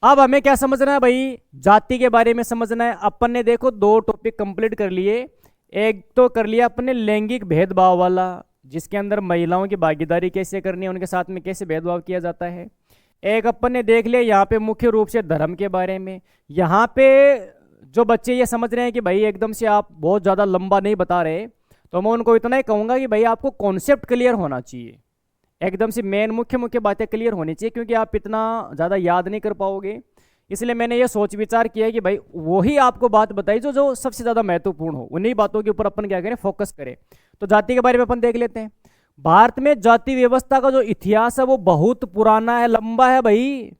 अब हमें क्या समझना है भाई, जाति के बारे में समझना है। अपन ने देखो 2 टॉपिक कंप्लीट कर लिए। एक तो कर लिया अपन ने लैंगिक भेदभाव वाला, जिसके अंदर महिलाओं की भागीदारी कैसे करनी है, उनके साथ में कैसे भेदभाव किया जाता है। एक अपन ने देख लिया यहाँ पे मुख्य रूप से धर्म के बारे में। यहाँ पे जो बच्चे ये समझ रहे हैं कि भाई एकदम से आप बहुत ज़्यादा लंबा नहीं बता रहे, तो मैं उनको इतना ही कहूँगा कि भाई आपको कॉन्सेप्ट क्लियर होना चाहिए, एकदम से मेन मुख्य मुख्य बातें क्लियर होनी चाहिए, क्योंकि आप इतना ज़्यादा याद नहीं कर पाओगे। इसलिए मैंने ये सोच विचार किया है कि भाई वही आपको बात बताई जो जो सबसे ज़्यादा महत्वपूर्ण हो, उन्हीं बातों के ऊपर अपन क्या करें, फोकस करें। तो जाति के बारे में अपन देख लेते हैं। भारत में जाति व्यवस्था का जो इतिहास है वो बहुत पुराना है, लंबा है भाई।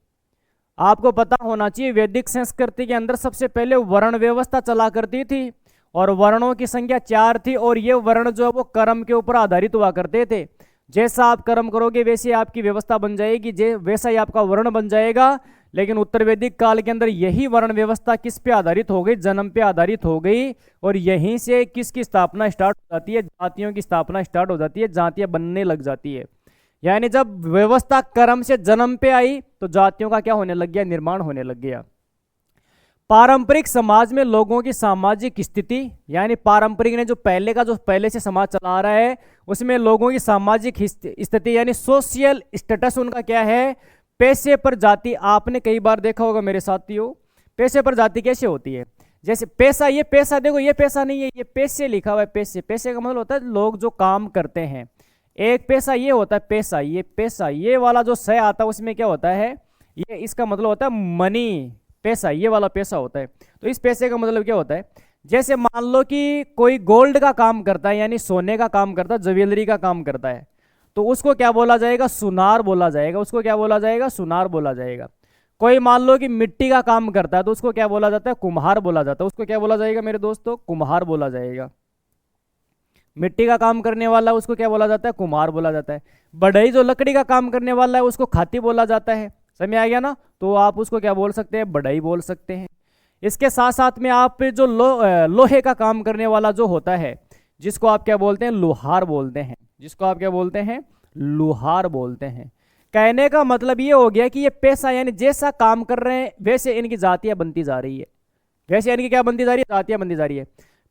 आपको पता होना चाहिए वैदिक संस्कृति के अंदर सबसे पहले वर्ण व्यवस्था चला करती थी, और वर्णों की संख्या 4 थी, और ये वर्ण जो है वो कर्म के ऊपर आधारित हुआ करते थे। जैसा आप कर्म करोगे वैसे आपकी व्यवस्था बन जाएगी, वैसा ही आपका वर्ण बन जाएगा। लेकिन उत्तर वैदिक काल के अंदर यही वर्ण व्यवस्था किस पे आधारित हो गई, जन्म पे आधारित हो गई, और यहीं से किसकी स्थापना स्टार्ट हो जाती है, जातियों की स्थापना स्टार्ट हो जाती है, जातियां बनने लग जाती है। यानी जब व्यवस्था कर्म से जन्म पे आई तो जातियों का क्या होने लग गया, निर्माण होने लग गया। पारंपरिक समाज में लोगों की सामाजिक स्थिति, यानी पारंपरिक ने जो पहले से समाज चला रहा है उसमें लोगों की सामाजिक स्थिति यानी सोशल स्टेटस उनका क्या है, पैसे पर जाति। आपने कई बार देखा होगा मेरे साथियों, पैसे पर जाति कैसे होती है। जैसे पैसा, ये पैसा देखो, ये पैसा नहीं है, ये पैसे लिखा हुआ है। पैसे, पैसे का मतलब होता है लोग जो काम करते हैं। एक पैसा ये होता है, पैसा, ये पैसा, ये वाला जो सह आता है उसमें क्या होता है, ये इसका मतलब होता है मनी, पैसा, ये वाला पैसा होता है। तो इस पैसे का मतलब क्या होता है, जैसे मान लो कि कोई गोल्ड का काम करता है, यानी सोने का काम करता है, ज्वेलरी का काम करता है, तो उसको क्या बोला जाएगा, सुनार बोला जाएगा। उसको क्या बोला जाएगा, सुनार बोला जाएगा। कोई मान लो कि मिट्टी का काम करता है तो उसको क्या बोला जाता है, कुम्हार बोला जाता है। उसको क्या बोला जाएगा मेरे दोस्तों, कुम्हार बोला जाएगा। मिट्टी का काम करने वाला उसको क्या बोला जाता है, कुम्हार बोला जाता है। बढ़ई जो लकड़ी का काम करने वाला है उसको खाती बोला जाता है। समझ आ गया ना, तो आप उसको क्या बोल सकते हैं, बढ़ई बोल सकते हैं। इसके साथ साथ में आप जो लोहे का काम करने वाला जो होता है, जिसको आप क्या बोलते हैं, लोहार बोलते हैं। जिसको आप क्या बोलते हैं, लोहार बोलते हैं। कहने का मतलब ये हो गया कि ये पैसा, यानी जैसा काम कर रहे हैं वैसे इनकी जातियां बनती जा रही है, वैसे इनकी क्या बनती जा रही है, जातियां बनती जा रही है।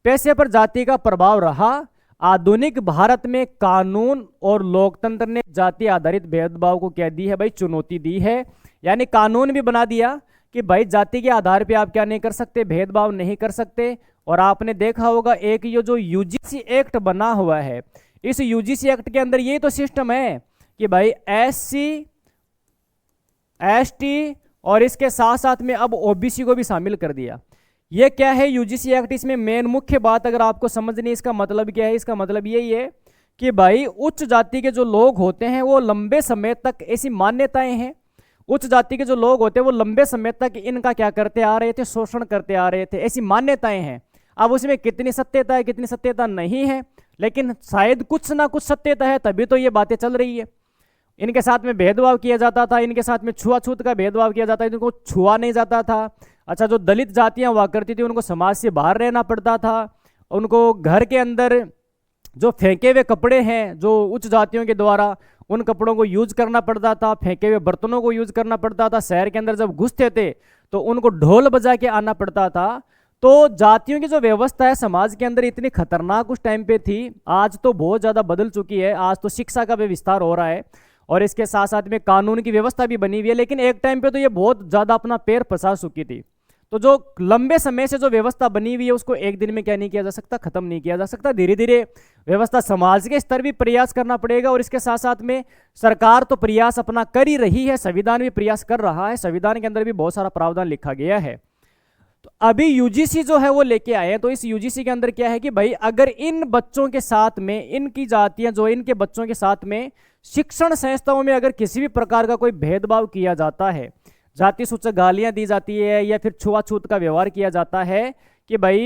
पैसे पर जाति का प्रभाव रहा। आधुनिक भारत में कानून और लोकतंत्र ने जाति आधारित भेदभाव को क्या दी है भाई, चुनौती दी है। यानी कानून भी बना दिया कि भाई जाति के आधार पे आप क्या नहीं कर सकते, भेदभाव नहीं कर सकते। और आपने देखा होगा एक ये जो यूजीसी एक्ट बना हुआ है, इस यूजीसी एक्ट के अंदर ये तो सिस्टम है कि भाई एससी, एसटी और इसके साथ साथ में अब ओबीसी को भी शामिल कर दिया। ये क्या है यूजीसी एक्ट, इसमें मेन मुख्य बात अगर आपको समझनी है, इसका मतलब क्या है, इसका मतलब यही है कि भाई उच्च जाति के जो लोग होते हैं वो लंबे समय तक, ऐसी मान्यताएं हैं, उच्च जाति के जो लोग होते हैं वो लंबे समय तक इनका क्या करते आ रहे थे, शोषण करते आ रहे थे, ऐसी मान्यताएं हैं। अब उसमें कितनी सत्यता है कितनी सत्यता नहीं है, लेकिन शायद कुछ ना कुछ सत्यता है, तभी तो ये बातें चल रही है। इनके साथ में भेदभाव किया जाता था, इनके साथ में छुआछूत का भेदभाव किया जाता था, इनको छुआ नहीं जाता था। अच्छा, जो दलित जातियां हुआ करती थी उनको समाज से बाहर रहना पड़ता था। उनको घर के अंदर जो फेंके हुए कपड़े हैं जो उच्च जातियों के द्वारा, उन कपड़ों को यूज करना पड़ता था, फेंके हुए बर्तनों को यूज करना पड़ता था। शहर के अंदर जब घुसते थे तो उनको ढोल बजा के आना पड़ता था। तो जातियों की जो व्यवस्था है समाज के अंदर इतनी खतरनाक उस टाइम पे थी, आज तो बहुत ज़्यादा बदल चुकी है। आज तो शिक्षा का भी विस्तार हो रहा है और इसके साथ साथ में कानून की व्यवस्था भी बनी हुई है, लेकिन एक टाइम पे तो ये बहुत ज़्यादा अपना पैर पसार चुकी थी। तो जो लंबे समय से जो व्यवस्था बनी हुई है उसको एक दिन में क्या नहीं किया जा सकता, खत्म नहीं किया जा सकता। धीरे धीरे व्यवस्था समाज के स्तर भी प्रयास करना पड़ेगा, और इसके साथ साथ में सरकार तो प्रयास अपना कर ही रही है, संविधान भी प्रयास कर रहा है, संविधान के अंदर भी बहुत सारा प्रावधान लिखा गया है। तो अभी यूजीसी जो है वो लेके आए हैं, तो इस यूजीसी के अंदर क्या है कि भाई अगर इन बच्चों के साथ में, इनकी जातियां जो इनके बच्चों के साथ में शिक्षण संस्थाओं में अगर किसी भी प्रकार का कोई भेदभाव किया जाता है, जाति सूचक गालियां दी जाती है या फिर छुआछूत का व्यवहार किया जाता है कि भाई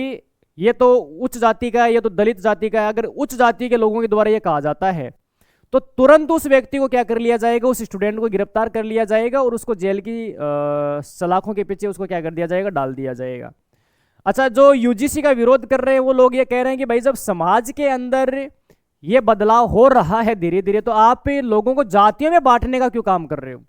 ये तो उच्च जाति का है, ये तो दलित जाति का है, अगर उच्च जाति के लोगों के द्वारा ये कहा जाता है तो तुरंत उस व्यक्ति को क्या कर लिया जाएगा, उस स्टूडेंट को गिरफ्तार कर लिया जाएगा और उसको जेल की सलाखों के पीछे उसको क्या कर दिया जाएगा, डाल दिया जाएगा। अच्छा, जो यूजीसी का विरोध कर रहे हैं वो लोग ये कह रहे हैं कि भाई जब समाज के अंदर ये बदलाव हो रहा है धीरे धीरे, तो आप लोगों को जातियों में बांटने का क्यों काम कर रहे हो।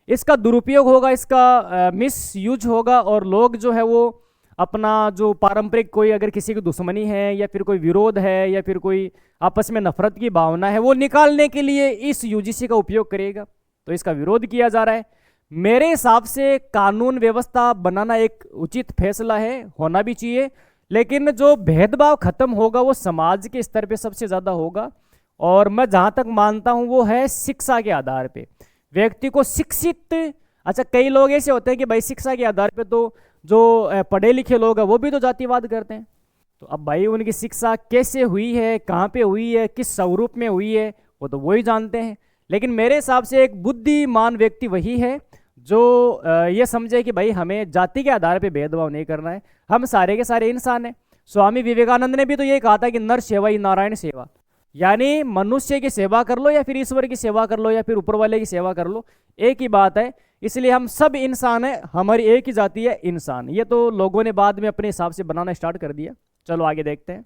इसका दुरुपयोग होगा, इसका मिस यूज होगा, और लोग जो है वो अपना जो पारंपरिक कोई अगर किसी की दुश्मनी है या फिर कोई विरोध है या फिर कोई आपस में नफरत की भावना है वो निकालने के लिए इस यूजीसी का उपयोग करेगा। तो इसका विरोध किया जा रहा है। मेरे हिसाब से कानून व्यवस्था बनाना एक उचित फैसला है, होना भी चाहिए, लेकिन जो भेदभाव खत्म होगा वो समाज के स्तर पे सबसे ज़्यादा होगा। और मैं जहाँ तक मानता हूँ वो है शिक्षा के आधार पे, व्यक्ति को शिक्षित। अच्छा, कई लोग ऐसे होते हैं कि भाई शिक्षा के आधार पे तो जो पढ़े लिखे लोग हैं वो भी तो जातिवाद करते हैं। तो अब भाई उनकी शिक्षा कैसे हुई है, कहाँ पे हुई है, किस स्वरूप में हुई है, वो तो वही जानते हैं। लेकिन मेरे हिसाब से एक बुद्धिमान व्यक्ति वही है जो ये समझे कि भाई हमें जाति के आधार पे भेदभाव नहीं करना है, हम सारे के सारे इंसान हैं। स्वामी विवेकानंद ने भी तो ये कहा था कि नर सेवा ही नारायण सेवा, यानी मनुष्य की सेवा कर लो या फिर ईश्वर की सेवा कर लो या फिर ऊपर वाले की सेवा कर लो, एक ही बात है। इसलिए हम सब इंसान हैं, हमारी एक ही जाति है इंसान। ये तो लोगों ने बाद में अपने हिसाब से बनाना स्टार्ट कर दिया। चलो आगे देखते हैं।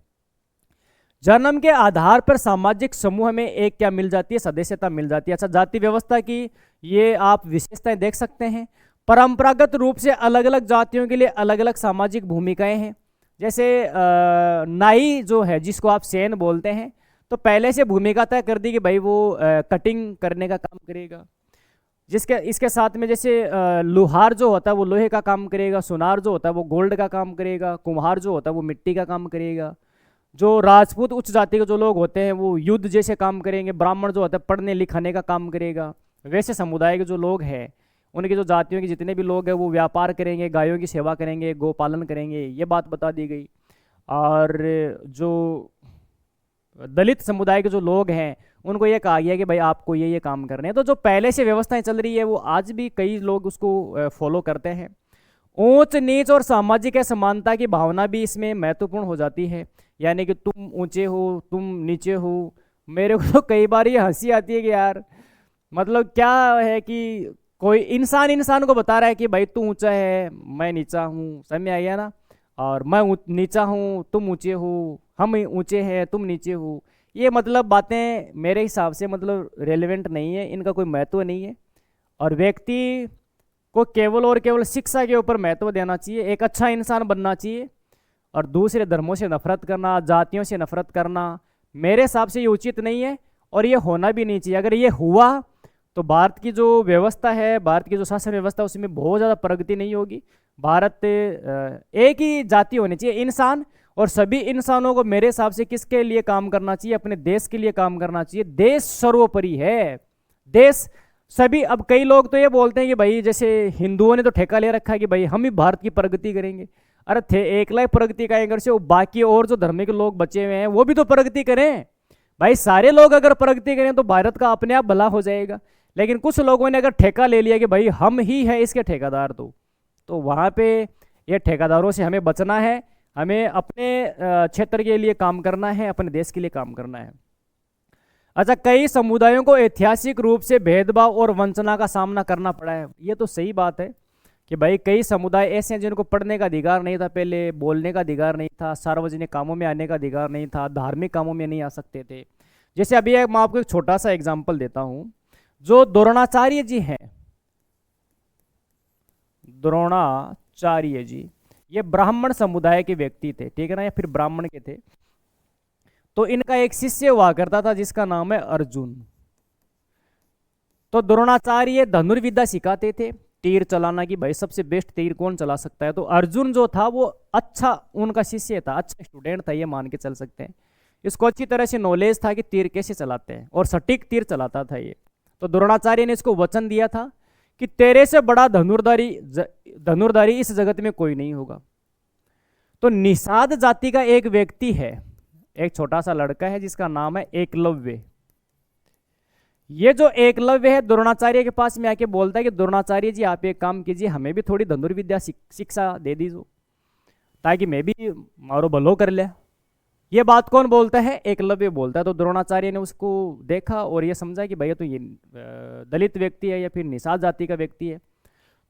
जन्म के आधार पर सामाजिक समूह में एक क्या मिल जाती है, सदस्यता मिल जाती है। अच्छा, जाति व्यवस्था की ये आप विशेषताएं देख सकते हैं। परंपरागत रूप से अलग अलग जातियों के लिए अलग अलग सामाजिक भूमिकाएं हैं। जैसे नाई जो है जिसको आप सेन बोलते हैं, तो पहले से भूमिका तय कर दी कि भाई वो कटिंग करने का काम करेगा। जिसके इसके साथ में जैसे लोहार जो होता है वो लोहे का काम करेगा, सुनार जो होता है वो गोल्ड का काम करेगा, कुम्हार जो होता है वो मिट्टी का काम करेगा। जो राजपूत उच्च जाति के जो लोग होते हैं वो युद्ध जैसे काम करेंगे। ब्राह्मण जो होता है पढ़ने लिखाने का काम करेगा। वैसे समुदाय के जो लोग हैं, उनकी जो जातियों के जितने भी लोग हैं वो व्यापार करेंगे, गायों की सेवा करेंगे, गोपालन करेंगे, ये बात बता दी गई। और जो दलित समुदाय के जो लोग हैं उनको ये कहा गया कि भाई आपको ये काम करने हैं। तो जो पहले से व्यवस्थाएं चल रही है वो आज भी कई लोग उसको फॉलो करते हैं। ऊंच नीच और सामाजिक असमानता की भावना भी इसमें महत्वपूर्ण हो जाती है, यानी कि तुम ऊंचे हो, तुम नीचे हो। मेरे को तो कई बार ये हंसी आती है कि यार मतलब क्या है कि कोई इंसान इंसान को बता रहा है कि भाई तू ऊंचा है मैं नीचा हूँ, समझ में आ गया ना, और मैं नीचा हूँ तुम ऊंचे हो, हम ऊंचे हैं तुम नीचे हो। ये मतलब बातें मेरे हिसाब से मतलब रेलेवेंट नहीं है, इनका कोई महत्व नहीं है। और व्यक्ति को केवल और केवल शिक्षा के ऊपर महत्व देना चाहिए, एक अच्छा इंसान बनना चाहिए। और दूसरे धर्मों से नफरत करना, जातियों से नफरत करना मेरे हिसाब से ये उचित नहीं है और ये होना भी नहीं चाहिए। अगर ये हुआ तो भारत की जो व्यवस्था है, भारत की जो शासन व्यवस्था है उसमें बहुत ज़्यादा प्रगति नहीं होगी। भारत एक ही जाति होनी चाहिए इंसान, और सभी इंसानों को मेरे हिसाब से किसके लिए काम करना चाहिए, अपने देश के लिए काम करना चाहिए। देश सर्वोपरि है, देश सभी। अब कई लोग तो ये बोलते हैं कि भाई जैसे हिंदुओं ने तो ठेका ले रखा है कि भाई हम ही भारत की प्रगति करेंगे। अरे थे एकला प्रगति का अगर से बाकी और जो धर्म के लोग बचे हुए हैं वो भी तो प्रगति करें। भाई सारे लोग अगर प्रगति करें तो भारत का अपने आप भला हो जाएगा। लेकिन कुछ लोगों ने अगर ठेका ले लिया कि भाई हम ही है इसके ठेकेदार, तो वहाँ पे ये ठेकेदारों से हमें बचना है, हमें अपने क्षेत्र के लिए काम करना है, अपने देश के लिए काम करना है। अच्छा, कई समुदायों को ऐतिहासिक रूप से भेदभाव और वंचना का सामना करना पड़ा है। ये तो सही बात है कि भाई कई समुदाय ऐसे हैं जिनको पढ़ने का अधिकार नहीं था, पहले बोलने का अधिकार नहीं था, सार्वजनिक कामों में आने का अधिकार नहीं था, धार्मिक कामों में नहीं आ सकते थे। जैसे अभी मैं आपको एक छोटा सा एग्जाम्पल देता हूँ। जो द्रोणाचार्य जी हैं, द्रोणाचार्य जी ये ब्राह्मण समुदाय के व्यक्ति थे, ठीक है ना, या फिर ब्राह्मण के थे। तो इनका एक शिष्य हुआ करता था जिसका नाम है अर्जुन। तो द्रोणाचार्य धनुर्विद्या सिखाते थे, तीर चलाना की भाई सबसे बेस्ट तीर कौन चला सकता है। तो अर्जुन जो था वो अच्छा उनका शिष्य था, अच्छा स्टूडेंट था, ये मान के चल सकते हैं। इसको अच्छी तरह से नॉलेज था कि तीर कैसे चलाते हैं और सटीक तीर चलाता था ये। तो द्रोणाचार्य ने इसको वचन दिया था कि तेरे से बड़ा धनुर्धारी इस जगत में कोई नहीं होगा। तो निषाद जाति का एक व्यक्ति है, एक छोटा सा लड़का है जिसका नाम है एकलव्य। ये जो एकलव्य है द्रोणाचार्य के पास में आके बोलता है कि द्रोणाचार्य जी आप एक काम कीजिए, हमें भी थोड़ी धनुर्विद्या शिक्षा दे दीजिए ताकि मैं भी मारो भलो कर ले। ये बात कौन बोलता है, एकलव्य बोलता है। तो द्रोणाचार्य ने उसको देखा और ये समझा कि भैया तो ये दलित व्यक्ति है या फिर निषाद जाति का व्यक्ति है।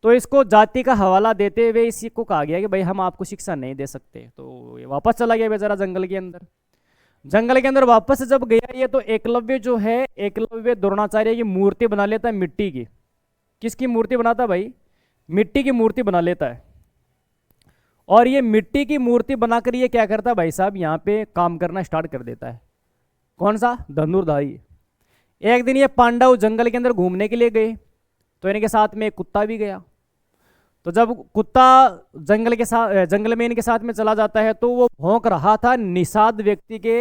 तो इसको जाति का हवाला देते हुए इसी को कहा गया कि भाई हम आपको शिक्षा नहीं दे सकते। तो ये वापस चला गया बेचारा जंगल के अंदर। जंगल के अंदर वापस जब गया ये, तो एकलव्य जो है, एकलव्य द्रोणाचार्य की मूर्ति बना लेता है मिट्टी की। किसकी मूर्ति बनाता है भाई? मिट्टी की मूर्ति बना लेता है। और ये मिट्टी की मूर्ति बनाकर ये क्या करता है भाई साहब, यहाँ पे काम करना स्टार्ट कर देता है। कौन सा? धनुर्धारी। एक दिन ये पांडव जंगल के अंदर घूमने के लिए गए, तो इनके साथ में एक कुत्ता भी गया। तो जब कुत्ता जंगल में इनके साथ में चला जाता है, तो वो भौंक रहा था निषाद व्यक्ति के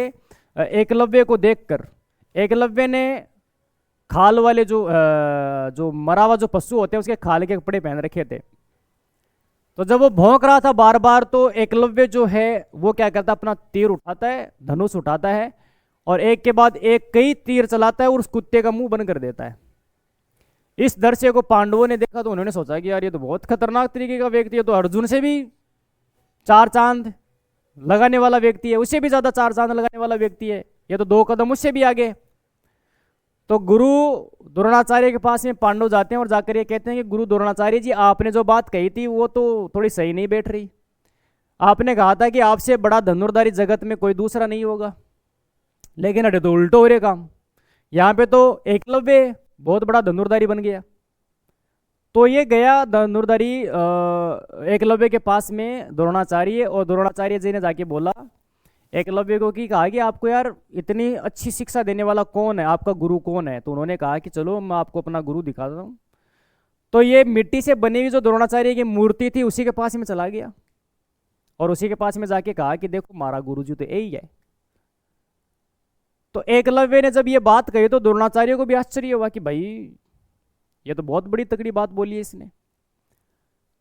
एकलव्य को देखकर। एकलव्य ने खाल वाले जो मरा हुआ जो पशु होते हैं उसके खाल के कपड़े पहन रखे थे। तो जब वो भौंक रहा था बार बार, तो एकलव्य जो है वो क्या करता है, अपना तीर उठाता है, धनुष उठाता है, और एक के बाद एक कई तीर चलाता है और उस कुत्ते का मुंह बंद कर देता है। इस दृश्य को पांडवों ने देखा तो उन्होंने सोचा कि यार ये तो बहुत खतरनाक तरीके का व्यक्ति है, तो अर्जुन से भी 4 चांद लगाने वाला व्यक्ति है, उससे भी ज्यादा 4 चांद लगाने वाला व्यक्ति है, ये तो 2 कदम उससे भी आगे। तो गुरु द्रोणाचार्य के पास में पांडव जाते हैं और जाकर ये कहते हैं कि गुरु द्रोणाचार्य जी, आपने जो बात कही थी वो तो थोड़ी सही नहीं बैठ रही। आपने कहा था कि आपसे बड़ा धनुर्धारी जगत में कोई दूसरा नहीं होगा, लेकिन अरे तो उल्टो हो रहे काम। यहाँ पे तो एकलव्य बहुत बड़ा धनुर्धारी बन गया। तो ये गया धनुर्धारी एकलव्य के पास में द्रोणाचार्य, और द्रोणाचार्य जी ने जाके बोला एकलव्य को कि कहा कि आपको यार इतनी अच्छी शिक्षा देने वाला कौन है, आपका गुरु कौन है? तो उन्होंने कहा कि चलो मैं आपको अपना गुरु दिखाता हूँ। तो ये मिट्टी से बनी हुई जो द्रोणाचार्य की मूर्ति थी उसी के पास में चला गया, और उसी के पास में जाके कहा कि देखो हमारा गुरु जी तो यही है। तो एकलव्य ने जब ये बात कही तो द्रोणाचार्य को भी आश्चर्य हुआ कि भाई ये तो बहुत बड़ी तगड़ी बात बोली है इसने।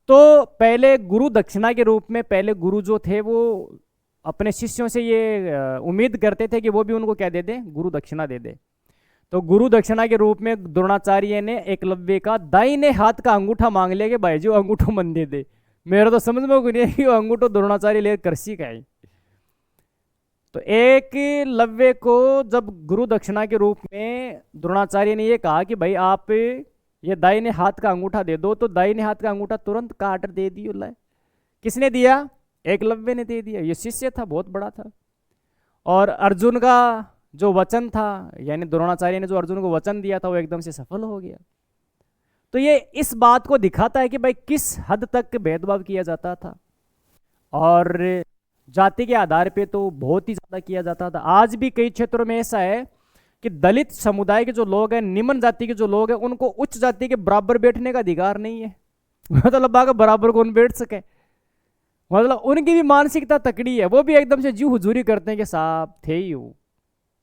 तो पहले गुरु दक्षिणा के रूप में, पहले गुरु जो थे वो अपने शिष्यों से ये उम्मीद करते थे कि वो भी उनको क्या दे दे, गुरु दक्षिणा दे दे। तो गुरु दक्षिणा के रूप में द्रोणाचार्य ने एकलव्य का दाहिने हाथ का अंगूठा मांग लिया कि भाई जो अंगूठो मन दे दे। मेरा तो समझ में नहीं है कि वो अंगूठो द्रोणाचार्य ले करसी का है। तो एकलव्य को जब गुरु दक्षिणा के रूप में द्रोणाचार्य ने ये कहा कि भाई आप ये दाहिने हाथ का अंगूठा दे दो, तो दाहिने हाथ का अंगूठा तुरंत काट दे दिया। किसने दिया? एकलव्य ने दे दिया। ये शिष्य था, बहुत बड़ा था। और अर्जुन का जो वचन था, यानी द्रोणाचार्य ने जो अर्जुन को वचन दिया था वो एकदम से सफल हो गया। तो ये इस बात को दिखाता है कि भाई किस हद तक भेदभाव किया जाता था, और जाति के आधार पे तो बहुत ही ज्यादा किया जाता था। आज भी कई क्षेत्रों में ऐसा है कि दलित समुदाय के जो लोग हैं, निम्न जाति के जो लोग हैं, उनको उच्च जाति के बराबर बैठने का अधिकार नहीं है। मतलब आगे बराबर कौन बैठ सके, मतलब उनकी भी मानसिकता तकड़ी है, वो भी एकदम से जी हुजूरी करते हैं कि साहब थे ही हो।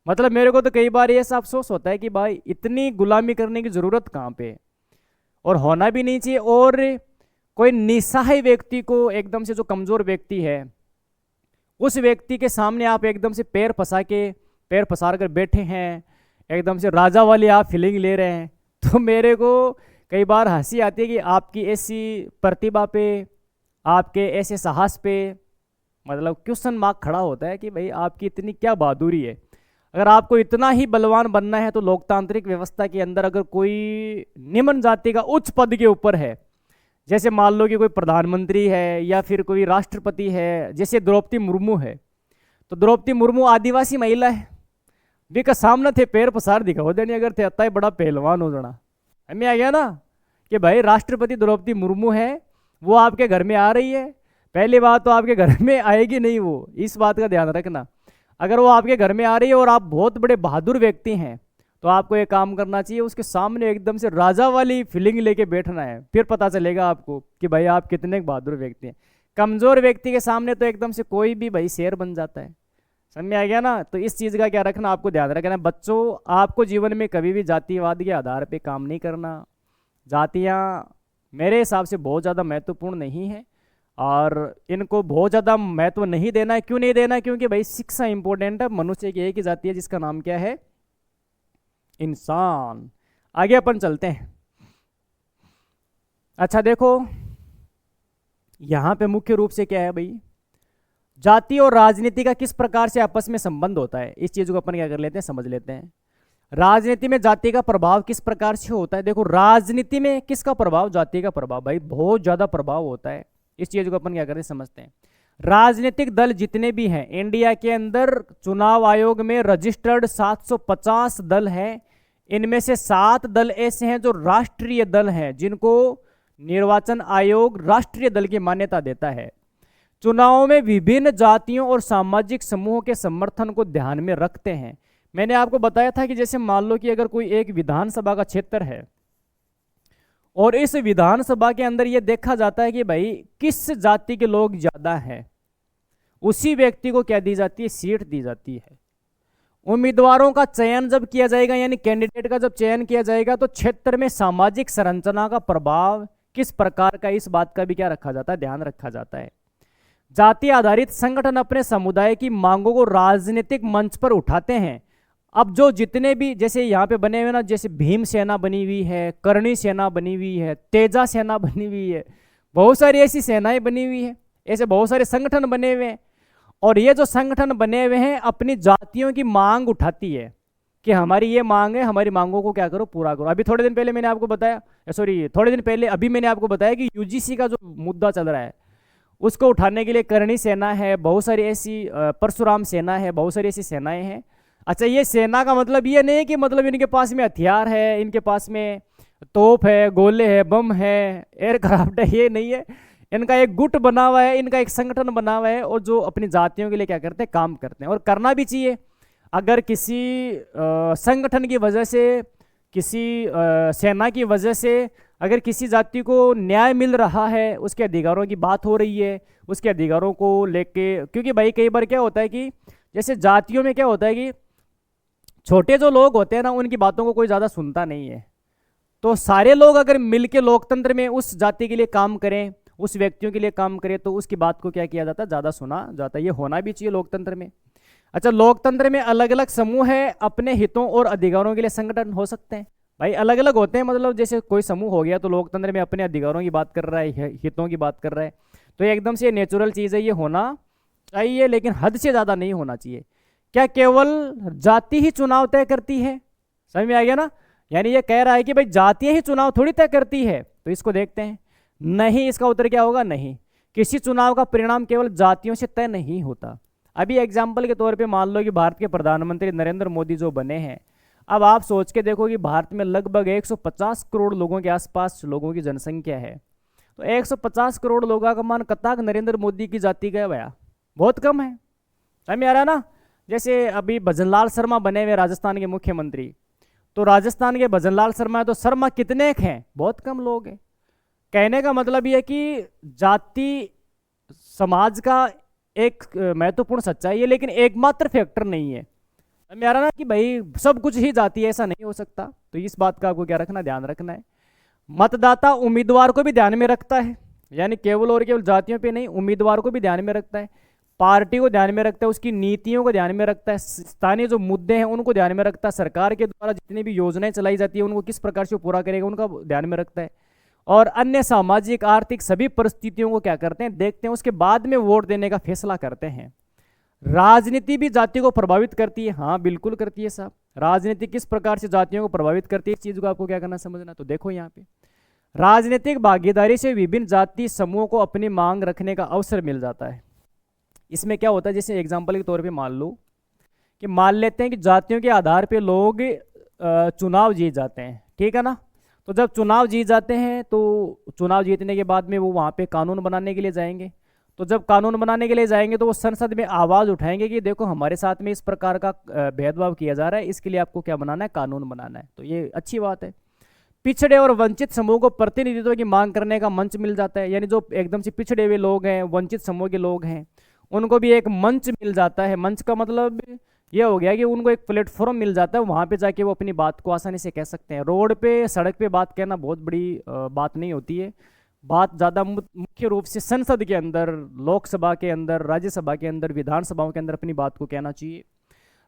मतलब मेरे को तो कई बार ये अफसोस होता है कि भाई इतनी गुलामी करने की जरूरत कहाँ पे, और होना भी नहीं चाहिए। और कोई निस्सहाय व्यक्ति को, एकदम से जो कमजोर व्यक्ति है, उस व्यक्ति के सामने आप एकदम से पैर पसार कर बैठे हैं, एकदम से राजा वाली आप फीलिंग ले रहे हैं। तो मेरे को कई बार हंसी आती है कि आपकी ऐसी प्रतिभा पे, आपके ऐसे साहस पे मतलब क्वेश्चन मार्क खड़ा होता है कि भाई आपकी इतनी क्या बहादुरी है। अगर आपको इतना ही बलवान बनना है तो लोकतांत्रिक व्यवस्था के अंदर अगर कोई निम्न जाति का उच्च पद के ऊपर है, जैसे मान लो कि कोई प्रधानमंत्री है या फिर कोई राष्ट्रपति है, जैसे द्रौपदी मुर्मू है, तो द्रौपदी मुर्मू आदिवासी महिला है, बिका सामने थे पैर पसार दिखाओ देनी, अगर थे अत्ता ही बड़ा पहलवान हो जाना। हमें आ गया ना कि भाई राष्ट्रपति द्रौपदी मुर्मू है, वो आपके घर में आ रही है, पहली बात तो आपके घर में आएगी नहीं वो, इस बात का ध्यान रखना। अगर वो आपके घर में आ रही है और आप बहुत बड़े बहादुर व्यक्ति हैं, तो आपको एक काम करना चाहिए, उसके सामने एकदम से राजा वाली फीलिंग लेके बैठना है, फिर पता चलेगा आपको कि भाई आप कितने बहादुर व्यक्ति हैं। कमजोर व्यक्ति के सामने तो एकदम से कोई भी भाई शेर बन जाता है। समझ में आ गया ना? तो इस चीज़ का क्या रखना, आपको ध्यान रखना। बच्चों, आपको जीवन में कभी भी जातिवाद के आधार पे काम नहीं करना। जातियाँ मेरे हिसाब से बहुत ज़्यादा महत्वपूर्ण नहीं है, और इनको बहुत ज़्यादा महत्व नहीं देना है। क्यों नहीं देना? क्योंकि भाई शिक्षा इंपॉर्टेंट है। मनुष्य की एक ही जाति है जिसका नाम क्या है? इंसान। आगे अपन चलते हैं। अच्छा देखो, यहां पे मुख्य रूप से क्या है भाई, जाति और राजनीति का किस प्रकार से आपस में संबंध होता है, इस चीज को अपन क्या कर लेते हैं, समझ लेते हैं। राजनीति में जाति का प्रभाव किस प्रकार से होता है? देखो, राजनीति में किसका प्रभाव? जाति का प्रभाव भाई बहुत ज्यादा प्रभाव होता है। इस चीज को अपन क्या करते हैं, समझते हैं। राजनीतिक दल जितने भी हैं इंडिया के अंदर, चुनाव आयोग में रजिस्टर्ड 750 दल हैं। इनमें से 7 दल ऐसे हैं जो राष्ट्रीय दल हैं, जिनको निर्वाचन आयोग राष्ट्रीय दल की मान्यता देता है। चुनाव में विभिन्न जातियों और सामाजिक समूहों के समर्थन को ध्यान में रखते हैं। मैंने आपको बताया था कि जैसे मान लो कि अगर कोई एक विधानसभा का क्षेत्र है और इस विधानसभा के अंदर यह देखा जाता है कि भाई किस जाति के लोग ज्यादा हैं, उसी व्यक्ति को क्या दी जाती है, सीट दी जाती है। उम्मीदवारों का चयन जब किया जाएगा, यानी कैंडिडेट का जब चयन किया जाएगा, तो क्षेत्र में सामाजिक संरचना का प्रभाव किस प्रकार का, इस बात का भी क्या रखा जाता है, ध्यान रखा जाता है। जाति आधारित संगठन अपने समुदाय की मांगों को राजनीतिक मंच पर उठाते हैं। अब जो जितने भी जैसे यहाँ पे बने हुए ना, जैसे भीम सेना बनी हुई है, करणी सेना बनी हुई है, तेजा सेना बनी हुई है, बहुत सारी ऐसी सेनाएं बनी हुई है, ऐसे बहुत सारे संगठन बने हुए हैं। और ये जो संगठन बने हुए हैं अपनी जातियों की मांग उठाती है कि हमारी ये मांग है, हमारी मांगों को क्या करो, पूरा करो। अभी थोड़े दिन पहले मैंने आपको बताया, थोड़े दिन पहले अभी मैंने आपको बताया कि यूजीसी का जो मुद्दा चल रहा है उसको उठाने के लिए करणी सेना है, बहुत सारी ऐसी परशुराम सेना है, बहुत सारी ऐसी सेनाएं हैं। अच्छा, ये सेना का मतलब ये नहीं है कि मतलब इनके पास में हथियार है, इनके पास में तोप है, गोले है, बम है, एयरक्राफ्ट है, ये नहीं है। इनका एक गुट बना हुआ है, इनका एक संगठन बना हुआ है, और जो अपनी जातियों के लिए क्या करते हैं, काम करते हैं, और करना भी चाहिए। अगर किसी संगठन की वजह से, किसी सेना की वजह से अगर किसी जाति को न्याय मिल रहा है, उसके अधिकारों की बात हो रही है, उसके अधिकारों को लेके, क्योंकि भाई कई बार क्या होता है कि जैसे जातियों में क्या होता है कि छोटे जो लोग होते हैं ना, उनकी बातों को कोई ज़्यादा सुनता नहीं है। तो सारे लोग अगर मिलके लोकतंत्र में उस जाति के लिए काम करें, उस व्यक्तियों के लिए काम करें, तो उसकी बात को क्या किया जाता है, ज़्यादा सुना जाता है। ये होना भी चाहिए लोकतंत्र में। अच्छा, लोकतंत्र में अलग अलग समूह है, अपने हितों और अधिकारों के लिए संगठन हो सकते हैं। भाई अलग अलग होते हैं, मतलब जैसे कोई समूह हो गया तो लोकतंत्र में अपने अधिकारों की बात कर रहा है, हितों की बात कर रहा है, तो एकदम से नेचुरल चीज़ है, ये होना चाहिए, लेकिन हद से ज़्यादा नहीं होना चाहिए। क्या केवल जाति ही चुनाव तय करती है? समझ में आ गया ना? यानी ये कह रहा है कि भाई जातियां ही चुनाव थोड़ी तय करती है। तो इसको देखते हैं, नहीं, इसका उत्तर क्या होगा, नहीं। किसी चुनाव का परिणाम केवल जातियों से तय नहीं होता। अभी एग्जाम्पल के तौर पे मान लो कि भारत के प्रधानमंत्री नरेंद्र मोदी जो बने हैं, अब आप सोच के देखो कि भारत में लगभग 150 करोड़ लोगों के आसपास लोगों की जनसंख्या है। तो 150 करोड़ लोगों का मान कताक नरेंद्र मोदी की जाति का भैया बहुत कम है। समझ में आ रहा है ना? जैसे अभी भजनलाल शर्मा बने हुए राजस्थान के मुख्यमंत्री, तो राजस्थान के भजनलाल शर्मा है, तो शर्मा कितने हैं, बहुत कम लोग हैं। कहने का मतलब ये है कि जाति समाज का एक महत्वपूर्ण सच्चाई है, लेकिन एकमात्र फैक्टर नहीं है। समझ आ रहा ना कि भाई सब कुछ ही जाति है, ऐसा नहीं हो सकता। तो इस बात का आपको क्या रखना, ध्यान रखना है। मतदाता उम्मीदवार को भी ध्यान में रखता है, यानी केवल और केवल जातियों पे नहीं, उम्मीदवार को भी ध्यान में रखता है, पार्टी को ध्यान में रखता है, उसकी नीतियों को ध्यान में रखता है, स्थानीय जो मुद्दे हैं उनको ध्यान में रखता है, सरकार के द्वारा जितनी भी योजनाएं चलाई जाती है उनको किस प्रकार से पूरा करेगा उनका ध्यान में रखता है, और अन्य सामाजिक आर्थिक सभी परिस्थितियों को क्या करते हैं, देखते हैं, उसके बाद में वोट देने का फैसला करते हैं। राजनीति भी जाति को प्रभावित करती है, हाँ बिल्कुल करती है साहब। राजनीति किस प्रकार से जातियों को प्रभावित करती है, इस चीज को आपको क्या करना, समझना। तो देखो यहाँ पे राजनीतिक भागीदारी से विभिन्न जाति समूहों को अपनी मांग रखने का अवसर मिल जाता है। इसमें क्या होता है, जैसे एग्जाम्पल के तौर पे मान लो कि मान लेते हैं कि जातियों के आधार पे लोग चुनाव जीत जाते हैं, ठीक है ना। तो जब चुनाव जीत जाते हैं तो चुनाव जीतने के बाद में वो वहाँ पे कानून बनाने के लिए जाएंगे। तो जब कानून बनाने के लिए जाएंगे तो वो संसद में आवाज़ उठाएंगे कि देखो हमारे साथ में इस प्रकार का भेदभाव किया जा रहा है, इसके लिए आपको क्या बनाना है, कानून बनाना है। तो ये अच्छी बात है। पिछड़े और वंचित समूह को प्रतिनिधित्व की मांग करने का मंच मिल जाता है, यानी जो एकदम से पिछड़े हुए लोग हैं, वंचित समूह के लोग हैं, उनको भी एक मंच मिल जाता है। मंच का मतलब ये हो गया कि उनको एक प्लेटफॉर्म मिल जाता है, वहाँ पे जाके वो अपनी बात को आसानी से कह सकते हैं। रोड पे, सड़क पे बात कहना बहुत बड़ी बात नहीं होती है। बात ज़्यादा मुख्य रूप से संसद के अंदर, लोकसभा के अंदर, राज्यसभा के अंदर, विधानसभाओं के अंदर अपनी बात को कहना चाहिए।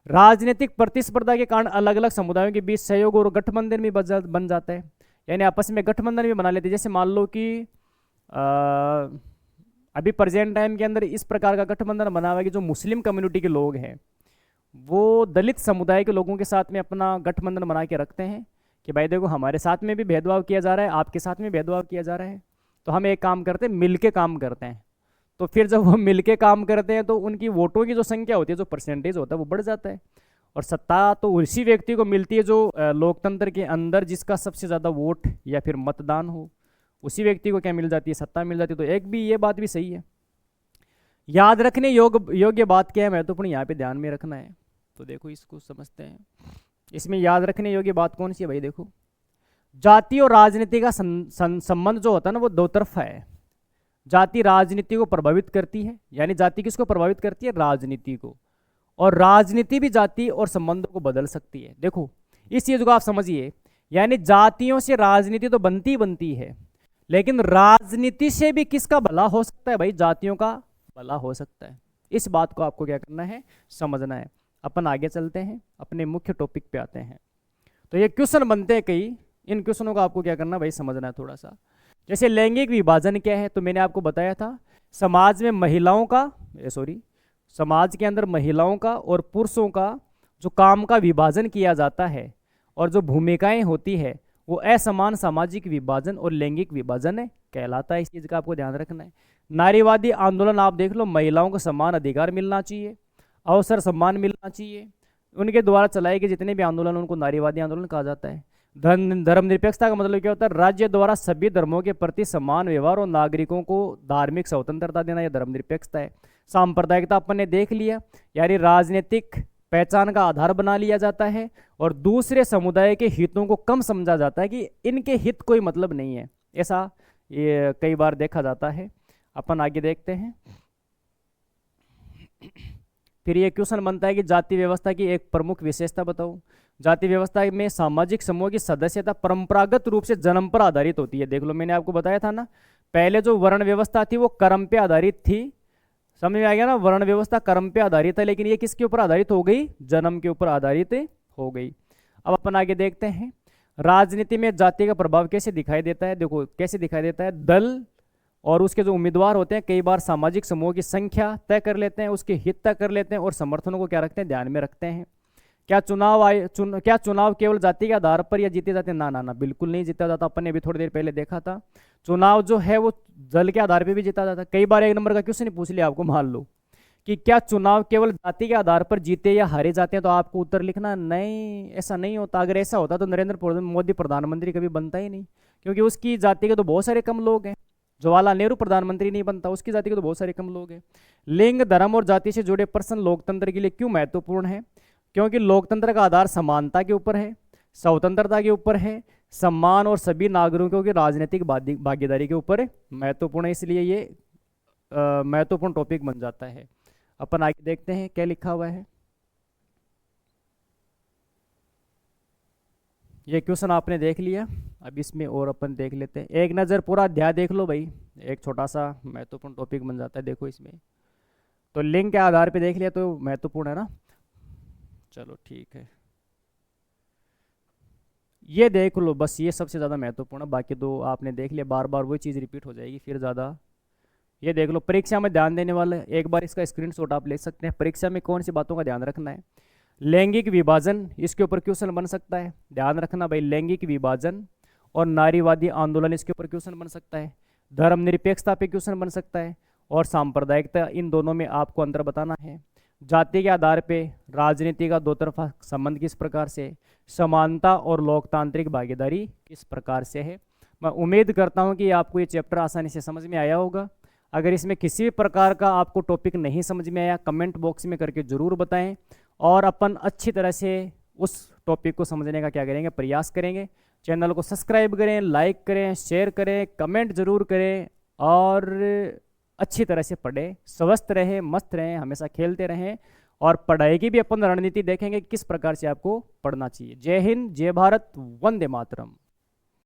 राजनीतिक प्रतिस्पर्धा के कारण अलग अलग समुदायों के बीच सहयोग और गठबंधन भी बन जाता है, यानी आपस में गठबंधन भी बना लेते हैं। जैसे मान लो कि अभी प्रेजेंट टाइम के अंदर इस प्रकार का गठबंधन बना हुआ है कि जो मुस्लिम कम्युनिटी के लोग हैं वो दलित समुदाय के लोगों के साथ में अपना गठबंधन बना के रखते हैं कि भाई देखो हमारे साथ में भी भेदभाव किया जा रहा है, आपके साथ में भेदभाव किया जा रहा है, तो हम एक काम करते हैं, मिल के काम करते हैं। तो फिर जब वो मिल के काम करते हैं तो उनकी वोटों की जो संख्या होती है, जो परसेंटेज होता है वो बढ़ जाता है। और सत्ता तो उसी व्यक्ति को मिलती है जो लोकतंत्र के अंदर जिसका सबसे ज़्यादा वोट या फिर मतदान हो, उसी व्यक्ति को क्या मिल जाती है, सत्ता मिल जाती है। तो एक भी ये बात भी सही है। याद रखने योग्य बात क्या है, महत्वपूर्ण यहाँ पे ध्यान में रखना है। तो देखो इसको समझते हैं। इसमें याद रखने योग्य बात कौन सी है भाई, देखो जाति और राजनीति का संबंध जो होता है ना वो दो तरफा है। जाति राजनीति को प्रभावित करती है, यानी जाति किसको प्रभावित करती है, राजनीति को, और राजनीति भी जाति और संबंधों को बदल सकती है। देखो इस चीज को आप समझिए, यानी जातियों से राजनीति तो बनती है, लेकिन राजनीति से भी किसका भला हो सकता है भाई, जातियों का भला हो सकता है। इस बात को आपको क्या करना है, समझना है। अपन आगे चलते हैं, अपने मुख्य टॉपिक पे आते हैं। तो ये क्वेश्चन बनते हैं कई, इन क्वेश्चनों को आपको क्या करना भाई, समझना है थोड़ा सा। जैसे लैंगिक विभाजन क्या है, तो मैंने आपको बताया था समाज में महिलाओं का समाज के अंदर महिलाओं का और पुरुषों का जो काम का विभाजन किया जाता है और जो भूमिकाएं होती है वो असमान सामाजिक विभाजन और लैंगिक विभाजन कहलाता है। इस चीज़ का आपको ध्यान रखना है। नारीवादी आंदोलन आप देख लो, महिलाओं को समान अधिकार मिलना चाहिए, अवसर सम्मान मिलना चाहिए। उनके द्वारा चलाए गए जितने भी आंदोलन उनको नारीवादी आंदोलन कहा जाता है। धर्मनिरपेक्षता का मतलब क्या होता है, राज्य द्वारा सभी धर्मों के प्रति समान व्यवहार और नागरिकों को धार्मिक स्वतंत्रता देना, यह धर्मनिरपेक्षता है। सांप्रदायिकता अपन ने देख लिया, यानी राजनीतिक पहचान का आधार बना लिया जाता है और दूसरे समुदाय के हितों को कम समझा जाता है कि इनके हित कोई मतलब नहीं है, ऐसा ये कई बार देखा जाता है। अपन आगे देखते हैं। फिर ये क्वेश्चन बनता है कि जाति व्यवस्था की एक प्रमुख विशेषता बताओ। जाति व्यवस्था में सामाजिक समूह की सदस्यता परंपरागत रूप से जन्म पर आधारित होती है। देख लो मैंने आपको बताया था ना, पहले जो वर्ण व्यवस्था थी वो कर्म पे आधारित थी, समझ में आ गया ना, वर्ण व्यवस्था कर्म पे आधारित है, लेकिन ये किसके ऊपर आधारित हो गई, जन्म के ऊपर आधारित हो गई। अब अपन आगे देखते हैं, राजनीति में जाति का प्रभाव कैसे दिखाई देता है। देखो कैसे दिखाई देता है, दल और उसके जो उम्मीदवार होते हैं कई बार सामाजिक समूह की संख्या तय कर लेते हैं, उसके हित तय कर लेते हैं और समर्थनों को क्या रखते हैं, ध्यान में रखते हैं। क्या चुनाव केवल जाति के आधार पर या जीते जाते हैं, ना, बिल्कुल नहीं जीता जाता। अपन ने भी थोड़ी देर पहले देखा था, चुनाव जो है वो दल के आधार पर भी जीता जाता है। कई बार एक नंबर का क्वेश्चन पूछ लिया आपको, मान लो कि क्या चुनाव केवल जाति के आधार पर जीते या हारे जाते हैं, तो आपको उत्तर लिखना नहीं, ऐसा नहीं होता। अगर ऐसा होता तो नरेंद्र मोदी प्रधानमंत्री कभी बनता ही नहीं, क्योंकि उसकी जाति के तो बहुत सारे कम लोग हैं। जवाहरलाल नेहरू प्रधानमंत्री नहीं बनता, उसकी जाति के तो बहुत सारे कम लोग हैं। लिंग, धर्म और जाति से जुड़े प्रश्न लोकतंत्र के लिए क्यों महत्वपूर्ण है, क्योंकि लोकतंत्र का आधार समानता के ऊपर है, स्वतंत्रता के ऊपर है, सम्मान और सभी नागरिकों की राजनीतिक भागीदारी के ऊपर महत्वपूर्ण है, इसलिए ये महत्वपूर्ण टॉपिक बन जाता है। अपन आगे देखते हैं क्या लिखा हुआ है। ये क्वेश्चन आपने देख लिया, अब इसमें और अपन देख लेते हैं। एक नज़र पूरा अध्याय देख लो भाई, एक छोटा सा महत्वपूर्ण टॉपिक बन जाता है। देखो इसमें तो लिंग के आधार पे देख लिया तो महत्वपूर्ण है ना, चलो ठीक है। ये देख लो बस, ये सबसे ज़्यादा महत्वपूर्ण है, बाकी दो आपने देख लिया, बार बार वही चीज़ रिपीट हो जाएगी फिर ज़्यादा। ये देख लो, परीक्षा में ध्यान देने वाला, एक बार इसका स्क्रीनशॉट आप ले सकते हैं। परीक्षा में कौन सी बातों का ध्यान रखना है, लैंगिक विभाजन, इसके ऊपर क्वेश्चन बन सकता है, ध्यान रखना भाई। लैंगिक विभाजन और नारीवादी आंदोलन, इसके ऊपर क्वेश्चन बन सकता है। धर्मनिरपेक्षता पे क्वेश्चन बन सकता है और सांप्रदायिकता, इन दोनों में आपको अंतर बताना है। जाति के आधार पे राजनीति का दो तरफा संबंध किस प्रकार से, समानता और लोकतांत्रिक भागीदारी किस प्रकार से है। मैं उम्मीद करता हूं कि आपको ये चैप्टर आसानी से समझ में आया होगा। अगर इसमें किसी भी प्रकार का आपको टॉपिक नहीं समझ में आया, कमेंट बॉक्स में करके ज़रूर बताएं और अपन अच्छी तरह से उस टॉपिक को समझने का क्या करेंगे, प्रयास करेंगे। चैनल को सब्सक्राइब करें, लाइक करें, शेयर करें, कमेंट जरूर करें और अच्छी तरह से पढ़ें। स्वस्थ रहें, मस्त रहें, हमेशा खेलते रहें और पढ़ाई की भी अपन रणनीति देखेंगे किस प्रकार से आपको पढ़ना चाहिए। जय हिंद, जय भारत, वंदे मातरम।